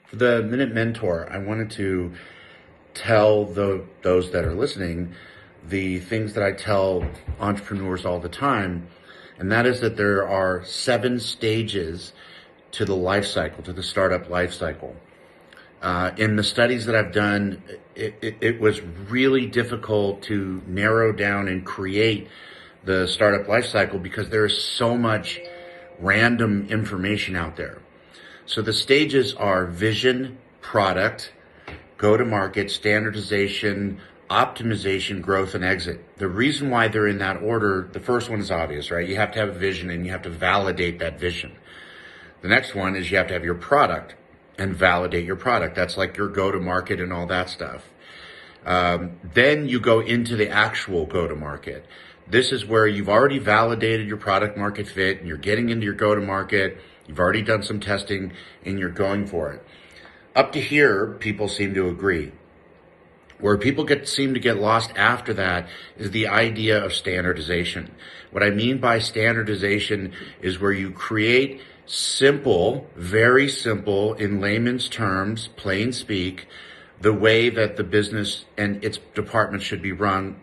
For the Minute Mentor, I wanted to tell those that are listening the things that I tell entrepreneurs all the time, and that is that there are 7 stages to the life cycle, to the startup life cycle. In the studies that I've done, it was really difficult to narrow down and create the startup life cycle because there is so much random information out there. So the stages are vision, product, go-to-market, standardization, optimization, growth, and exit. The reason why they're in that order, the first one is obvious, right? You have to have a vision and you have to validate that vision. The next one is you have to have your product and validate your product. That's like your go-to-market and all that stuff. Then you go into the actual go-to-market. This is where you've already validated your product market fit and you're getting into your go-to-market. You've already done some testing and you're going for it. Up to here, people seem to agree. Where people seem to get lost after that is the idea of standardization. What I mean by standardization is where you create simple, very simple, in layman's terms, plain speak, the way that the business and its departments should be run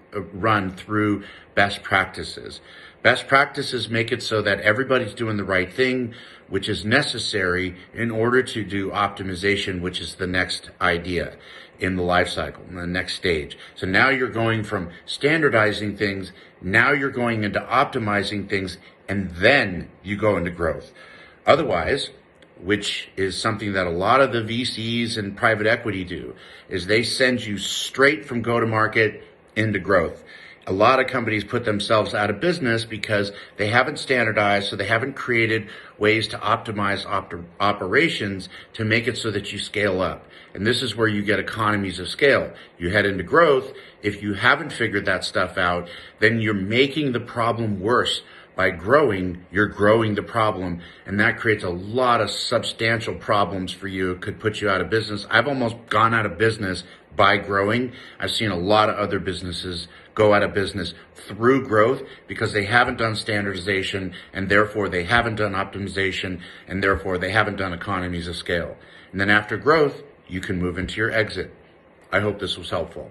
through best practices. Best practices make it so that everybody's doing the right thing, which is necessary in order to do optimization, which is the next idea in the life cycle, the next stage. So now you're going from standardizing things, now you're going into optimizing things, and then you go into growth. Otherwise, which is something that a lot of the VCs and private equity do, is they send you straight from go-to-market into growth. A lot of companies put themselves out of business because they haven't standardized, so they haven't created ways to optimize operations to make it so that you scale up. And this is where you get economies of scale. You head into growth. If you haven't figured that stuff out, then you're making the problem worse. By growing, you're growing the problem, and that creates a lot of substantial problems for you. It could put you out of business. I've almost gone out of business by growing. I've seen a lot of other businesses go out of business through growth because they haven't done standardization, and therefore they haven't done optimization, and therefore they haven't done economies of scale. And then after growth, you can move into your exit. I hope this was helpful.